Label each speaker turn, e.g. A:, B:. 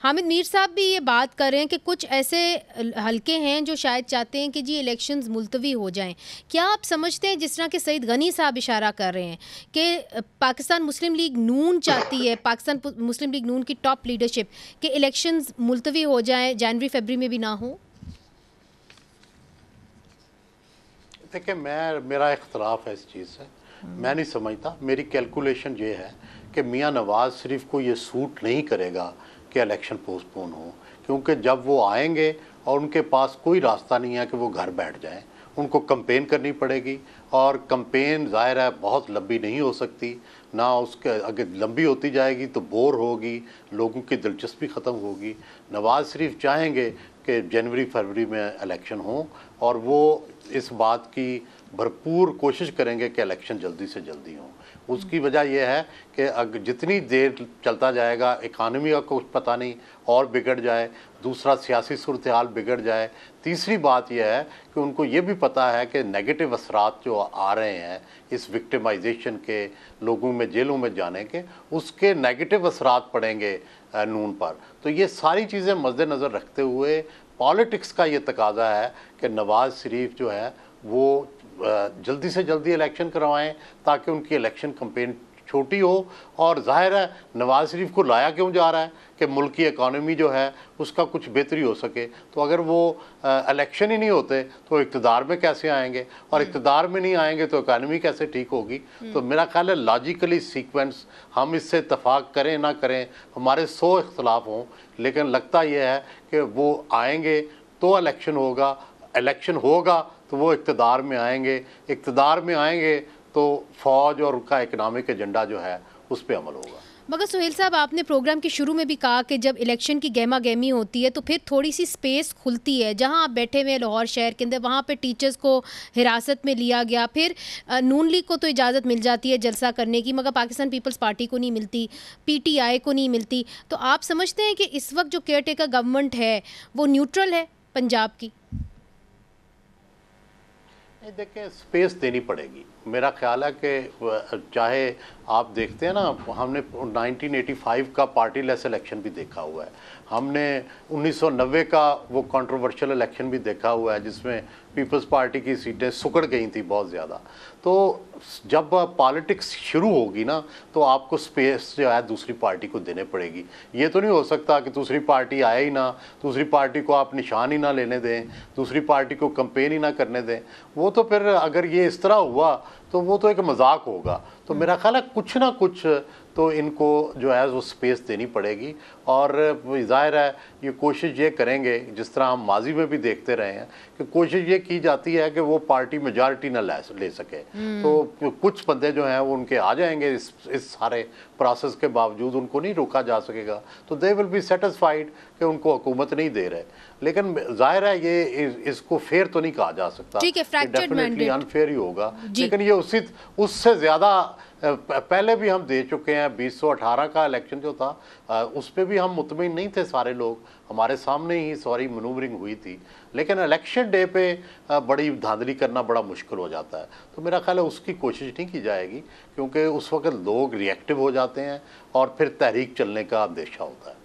A: हामिद मीर साहब भी ये बात कर रहे हैं कि कुछ ऐसे हलके हैं जो शायद चाहते हैं कि जी इलेक्शंस मुलतवी हो जाएं। क्या आप समझते हैं, जिस तरह के सईद गनी साहब इशारा कर रहे हैं कि पाकिस्तान मुस्लिम लीग नून चाहती है, पाकिस्तान मुस्लिम लीग नून की टॉप लीडरशिप, कि इलेक्शंस मुलतवी हो जाएं, जनवरी फरवरी में भी ना हो?
B: देखिए, मेरा इख्तलाफ है इस चीज़ से। मैं नहीं समझता। मेरी कैलकुलेशन ये है कि मियाँ नवाज़ शरीफ को ये सूट नहीं करेगा कि इलेक्शन पोस्टपोन हो, क्योंकि जब वो आएंगे और उनके पास कोई रास्ता नहीं है कि वो घर बैठ जाएं, उनको कंपेन करनी पड़ेगी। और कंपेन ज़ाहिर है बहुत लंबी नहीं हो सकती ना, उसके अगर लंबी होती जाएगी तो बोर होगी, लोगों की दिलचस्पी ख़त्म होगी। नवाज़ शरीफ चाहेंगे कि जनवरी फरवरी में इलेक्शन हो और वो इस बात की भरपूर कोशिश करेंगे कि इलेक्शन जल्दी से जल्दी हो। उसकी वजह यह है कि अगर जितनी देर चलता जाएगा, इकानमी का कुछ पता नहीं और बिगड़ जाए, दूसरा सियासी सूरत हाल बिगड़ जाए, तीसरी बात यह है कि उनको ये भी पता है कि नेगेटिव असरात जो आ रहे हैं इस विक्टिमाइजेशन के, लोगों में जेलों में जाने के, उसके नेगेटिव असरात पड़ेंगे नून पर। तो ये सारी चीज़ें मद्देनज़र रखते हुए पॉलिटिक्स का ये तकाजा है कि नवाज़ शरीफ जो है वो जल्दी से जल्दी इलेक्शन करवाएं ताकि उनकी इलेक्शन कैंपेन छोटी हो। और जाहिर है नवाज़ शरीफ को लाया क्यों जा रहा है कि मुल्क की इकानमी जो है उसका कुछ बेहतरी हो सके। तो अगर वो इलेक्शन ही नहीं होते तो इक़्तिदार में कैसे आएंगे, और इक़्तिदार में नहीं आएंगे तो इकानमी कैसे ठीक होगी। तो मेरा ख्याल है लॉजिकली सीक्वेंस, हम इससे इत्तफाक करें ना करें, हमारे 100 इख्तलाफ हों, लेकिन लगता यह है कि वो आएंगे तो इलेक्शन होगा, इलेक्शन होगा तो वो इक़्तिदार में आएंगे, इक़्तिदार में आएंगे तो फ़ौज और उनका इकनॉमिक एजेंडा जो है उस पर अमल होगा।
A: मगर सुहेल साहब, आपने प्रोग्राम के शुरू में भी कहा कि जब इलेक्शन की गहमा गहमी होती है तो फिर थोड़ी सी स्पेस खुलती है। जहां आप बैठे हुए लाहौर शहर के अंदर, वहां पे टीचर्स को हिरासत में लिया गया, फिर नून लीग को तो इजाज़त मिल जाती है जलसा करने की, मगर पाकिस्तान पीपल्स पार्टी को नहीं मिलती, PTI को नहीं मिलती। तो आप समझते हैं कि इस वक्त जो केयर टेकर गवर्नमेंट है वो न्यूट्रल है पंजाब की?
B: देखिए, स्पेस देनी पड़ेगी। मेरा ख्याल है कि चाहे आप देखते हैं ना, हमने 1985 का पार्टी लेस इलेक्शन भी देखा हुआ है, हमने 1990 का वो कंट्रोवर्शियल इलेक्शन भी देखा हुआ है जिसमें पीपल्स पार्टी की सीटें सुकड़ गई थी बहुत ज़्यादा। तो जब पॉलिटिक्स शुरू होगी ना तो आपको स्पेस जो है दूसरी पार्टी को देने पड़ेगी। ये तो नहीं हो सकता कि दूसरी पार्टी आए ही ना, दूसरी पार्टी को आप निशान ही ना लेने दें, दूसरी पार्टी को कंपेन ही ना करने दें। वो तो फिर अगर ये इस तरह हुआ तो वो तो एक मजाक होगा। तो मेरा ख्याल है कुछ ना कुछ तो इनको जो है वो स्पेस देनी पड़ेगी। और ज़ाहिर है ये कोशिश ये करेंगे, जिस तरह हम माजी में भी देखते रहे हैं कि कोशिश ये की जाती है कि वो पार्टी मेजॉरिटी ना ले सके। तो कुछ बंदे जो हैं वो उनके आ जाएंगे, इस सारे प्रोसेस के बावजूद उनको नहीं रोका जा सकेगा, तो दे विल बी सेटिस्फाइड कि उनको हुकूमत नहीं दे रहे। लेकिन जाहिर है ये इसको फेयर तो नहीं कहा जा सकता, डेफिनेटली अनफेयर ही होगा। लेकिन ये उससे ज़्यादा पहले भी हम दे चुके हैं। 2018 का इलेक्शन जो था उस पर भी हम मुतमिन नहीं थे सारे लोग, हमारे सामने ही सारी मनूवरिंग हुई थी। लेकिन इलेक्शन डे पे बड़ी धांधली करना बड़ा मुश्किल हो जाता है। तो मेरा ख्याल है उसकी कोशिश नहीं की जाएगी, क्योंकि उस वक्त लोग रिएक्टिव हो जाते हैं और फिर तहरीक चलने का अंदेशा होता है।